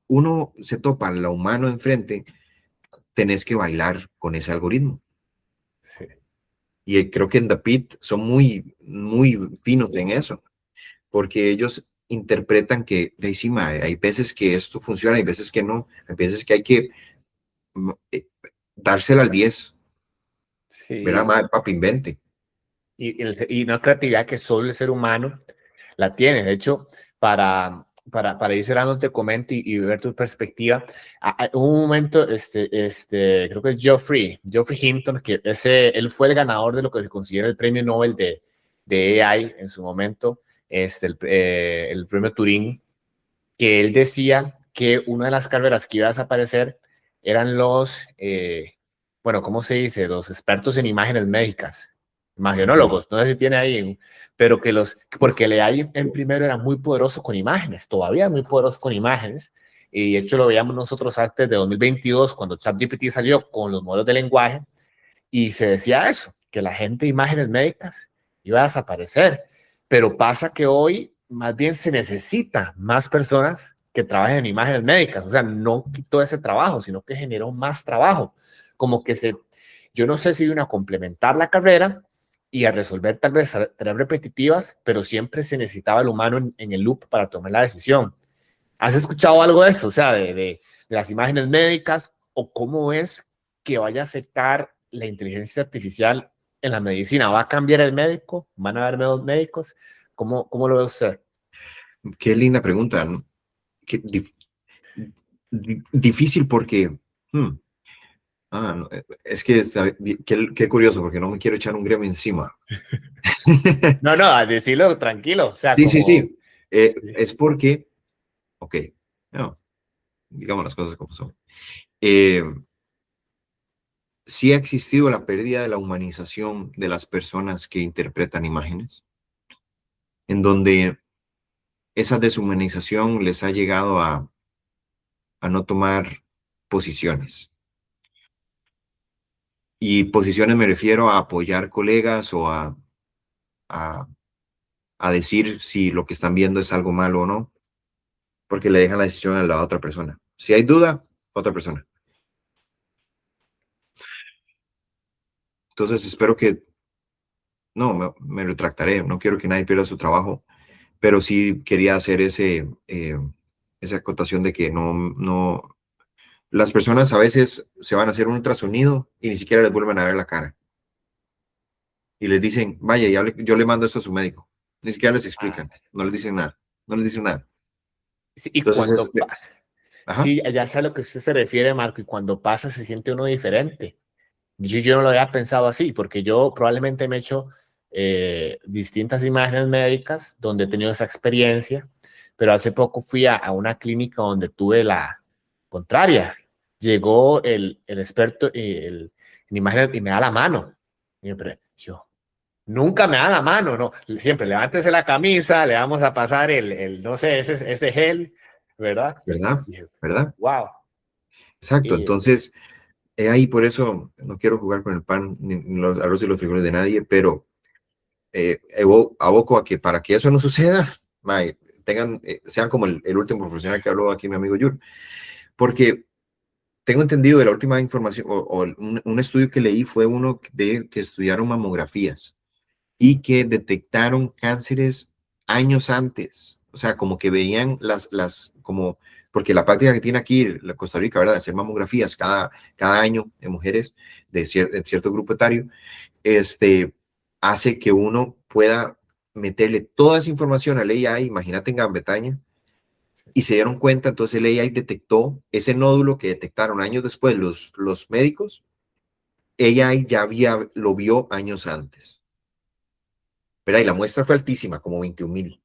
uno se topa a lo humano enfrente, tenés que bailar con ese algoritmo. sí. Y creo que en The Pit son muy, muy finos en eso, porque ellos interpretan que de encima hay veces que esto funciona, hay veces que no, hay veces que hay que eh, dársela al 10, ¿verdad? Sí, Madre, papi, invente. y una creatividad que solo el ser humano la tiene. De hecho, para ir cerrando, te comento y ver tu perspectiva. Hubo un momento, creo que es Geoffrey Hinton, que él fue el ganador de lo que se considera el premio Nobel de AI en su momento, el premio Turing, que él decía que una de las carreras que iba a desaparecer eran bueno, ¿cómo se dice? Los expertos en imágenes médicas, Ujú. imagenólogos, no sé si tiene ahí, pero porque el AI en primero era muy poderoso con imágenes, todavía es muy poderoso con imágenes, y de hecho lo veíamos nosotros antes de 2022, cuando ChatGPT salió con los modelos de lenguaje, y se decía eso, que la gente de imágenes médicas iba a desaparecer. Pero pasa que hoy más bien se necesita más personas que trabajen en imágenes médicas. O sea, no quitó ese trabajo, sino que generó más trabajo. Como que yo no sé si vino a complementar la carrera y a resolver tal vez tareas repetitivas, pero siempre se necesitaba el humano en el loop para tomar la decisión. ¿Has escuchado algo de eso? O sea, de las imágenes médicas o cómo es que vaya a afectar la inteligencia artificial en la medicina. ¿Va a cambiar el médico? ¿Van a haber nuevos médicos? ¿Cómo lo ve usted? Qué linda pregunta, ¿no? Qué difícil porque, hmm, no, es que qué curioso porque no me quiero echar un gremio encima. No, no, a decirlo tranquilo. O sea, Sí, sí, como... sí. Es porque, ok, no, digamos las cosas como son. Eh, sí ha existido la pérdida de la humanización de las personas que interpretan imágenes, en donde esa deshumanización les ha llegado a no tomar posiciones. Y posiciones me refiero a apoyar colegas o a a decir si lo que están viendo es algo malo o no, porque le dejan la decisión a la otra persona. Si hay duda, otra persona. Entonces espero que, no, me retractaré, no quiero que nadie pierda su trabajo, pero sí quería hacer esa acotación de que no, las personas a veces se van a hacer un ultrasonido y ni siquiera les vuelven a ver la cara. Y les dicen, vaya, yo le mando esto a su médico. Ni siquiera les Ah, explican, no les dicen nada, no les dicen nada. sí, y Entonces cuando, ajá, sí, ya sé a lo que usted se refiere, Marco, y cuando pasa se siente uno diferente. Yo no lo había pensado así, porque yo probablemente me he hecho distintas imágenes médicas donde he tenido esa experiencia, pero hace poco fui a una clínica donde tuve la contraria. Llegó el experto en imágenes y me da la mano. Yo, nunca me da la mano, ¿no? Siempre levántese la camisa, le vamos a pasar no sé, ese gel, ¿verdad? ¿verdad? Y yo, ¿Verdad? wow. Exacto. Y, Entonces, ahí por eso no quiero jugar con el pan, ni los arroz y los frijoles de nadie, pero aboco a que para que eso no suceda, mae, sean como el último profesional que habló aquí mi amigo Yur, porque tengo entendido de la última información o un estudio que leí fue uno de que estudiaron mamografías y que detectaron cánceres años antes. O sea, como que veían como, porque la práctica que tiene aquí la Costa Rica, ¿verdad? De hacer mamografías cada año en mujeres de cierto grupo etario, hace que uno pueda meterle toda esa información al AI, imagínate en Gran Bretaña, y se dieron cuenta, entonces el AI detectó ese nódulo que detectaron años después los médicos, AI ya lo vio años antes, ¿verdad? Y la muestra fue altísima, como 21,000,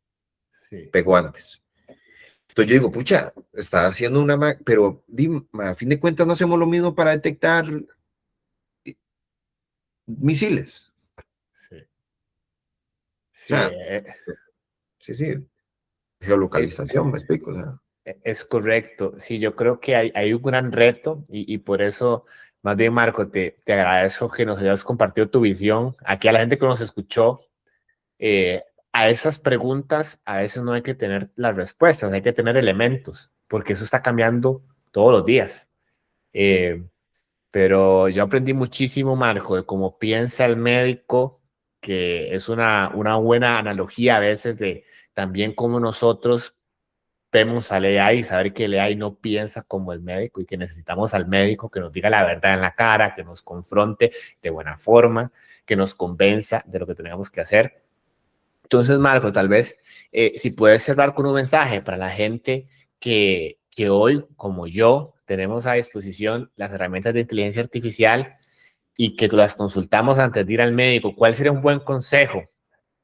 sí. pegó antes. Entonces yo digo, pucha, está haciendo pero a fin de cuentas no hacemos lo mismo para detectar misiles. Sí, O sí, sea, sí, sí, geolocalización, me explico. O sea, es correcto. Sí, yo creo que hay un gran reto y por eso, más bien, Marco, te agradezco que nos hayas compartido tu visión. Aquí a la gente que nos escuchó, a esas preguntas a veces no hay que tener las respuestas, hay que tener elementos, porque eso está cambiando todos los días. Eh, pero yo aprendí muchísimo, Marco, de cómo piensa el médico, que es una buena analogía a veces de también cómo nosotros vemos al AI y saber que el AI no piensa como el médico y que necesitamos al médico que nos diga la verdad en la cara, que nos confronte de buena forma, que nos convenza de lo que tenemos que hacer. Entonces, Marco, tal vez si puedes cerrar con un mensaje para la gente que hoy, como yo, tenemos a disposición las herramientas de inteligencia artificial y que las consultamos antes de ir al médico, ¿cuál sería un buen consejo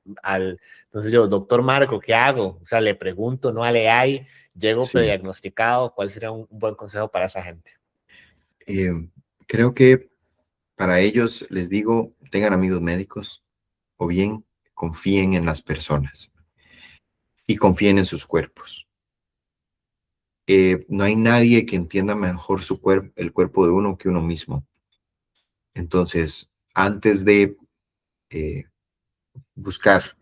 entonces yo, doctor Marco, ¿qué hago? O sea, le pregunto, no le hay, llego sí. prediagnosticado, ¿cuál sería un buen consejo para esa gente? Eh, Creo que para ellos les digo, tengan amigos médicos o bien confíen en las personas y confíen en sus cuerpos. No hay nadie que entienda mejor el cuerpo de uno que uno mismo. Entonces, antes de eh, buscar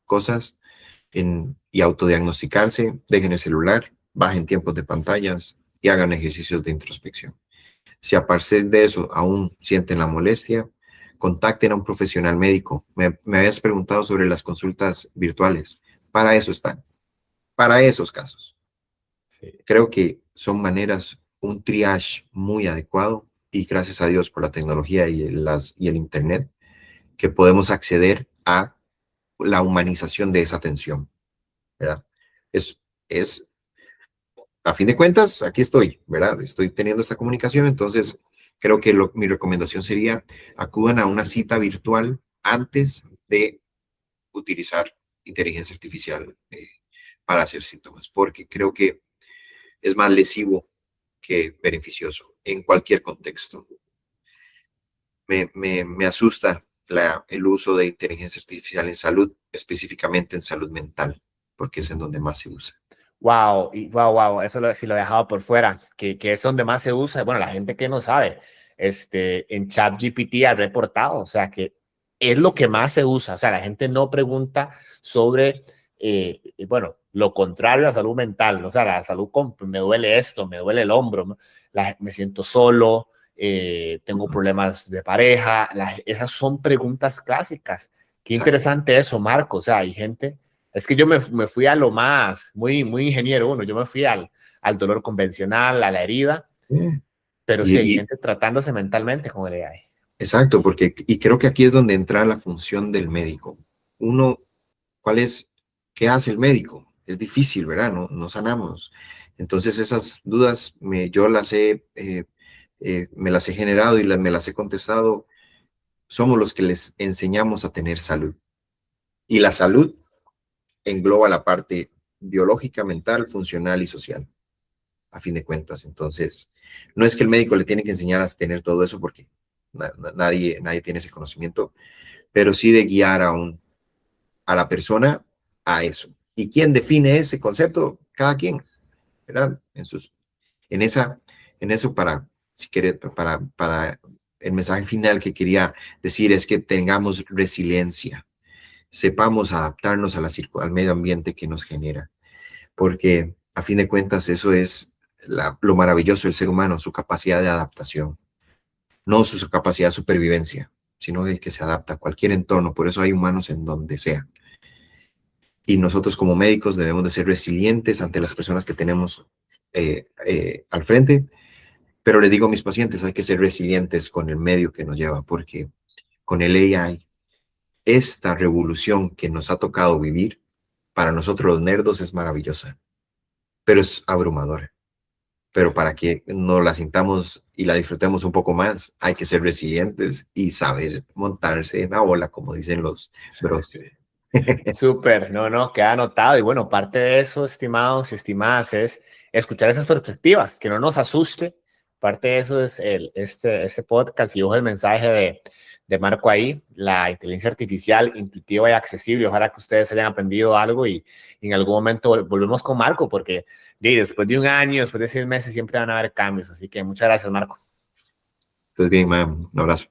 cosas y autodiagnosticarse, dejen el celular, bajen tiempos de pantallas y hagan ejercicios de introspección. Si a partir de eso aún sienten la molestia, contacten a un profesional médico. Me habías preguntado sobre las consultas virtuales. Para eso están, para esos casos. Sí. Creo que son maneras, un triage muy adecuado y gracias a Dios por la tecnología y el Internet, que podemos acceder a la humanización de esa atención, ¿verdad? Es a fin de cuentas, aquí estoy, ¿verdad? Estoy teniendo esta comunicación, entonces creo que mi recomendación sería acudan a una cita virtual antes de utilizar inteligencia artificial para hacer síntomas, porque creo que es más lesivo que beneficioso en cualquier contexto. Me asusta el uso de inteligencia artificial en salud, específicamente en salud mental, porque es en donde más se usa. Wow, wow, eso sí lo he dejado por fuera, que es donde más se usa. Bueno, la gente que no sabe, en ChatGPT ha reportado, o sea, que es lo que más se usa. O sea, la gente no pregunta sobre, bueno, lo contrario a la salud mental. O sea, la salud con, me duele esto, me duele el hombro, me siento solo, tengo problemas de pareja. Esas son preguntas clásicas. Qué Exacto. interesante eso, Marco. O sea, hay gente, es que yo me fui a lo más, muy ingeniero uno, yo me fui al dolor convencional, a la herida, Sí. pero sí hay Y, gente tratándose mentalmente con el AI. exacto, porque, y creo que aquí es donde entra la función del médico. Uno, ¿cuál es, qué hace el médico? Es difícil, ¿verdad? No, no sanamos. Entonces esas dudas yo las me las he generado y me las he contestado. Somos los que les enseñamos a tener salud. Y la salud engloba la parte biológica, mental, funcional y social, a fin de cuentas. Entonces, no es que el médico le tiene que enseñar a tener todo eso porque nadie tiene ese conocimiento, pero sí de guiar a la persona a eso. ¿Y quién define ese concepto? Cada quien, ¿verdad? En esa, en eso si quiere, para el mensaje final que quería decir es que tengamos resiliencia, sepamos adaptarnos al medio ambiente que nos genera, porque a fin de cuentas eso es lo maravilloso del ser humano, su capacidad de adaptación, no su capacidad de supervivencia, sino de que se adapta a cualquier entorno, por eso hay humanos en donde sea. Y nosotros como médicos debemos de ser resilientes ante las personas que tenemos al frente, pero le digo a mis pacientes, hay que ser resilientes con el medio que nos lleva, porque con el AI, esta revolución que nos ha tocado vivir, para nosotros los nerdos es maravillosa, pero es abrumadora. Pero para que nos la sintamos y la disfrutemos un poco más, hay que ser resilientes y saber montarse en la ola, como dicen los bros. Súper, no, queda anotado. Y bueno, parte de eso, estimados y estimadas, es escuchar esas perspectivas, que no nos asuste. Parte de eso es este podcast y ojo el mensaje de Marco ahí, la inteligencia artificial intuitiva y accesible. Ojalá que ustedes hayan aprendido algo y en algún momento volvemos con Marco, porque después de un año, después de 6 meses, siempre van a haber cambios. Así que muchas gracias, Marco. Entonces, bien, man, un abrazo.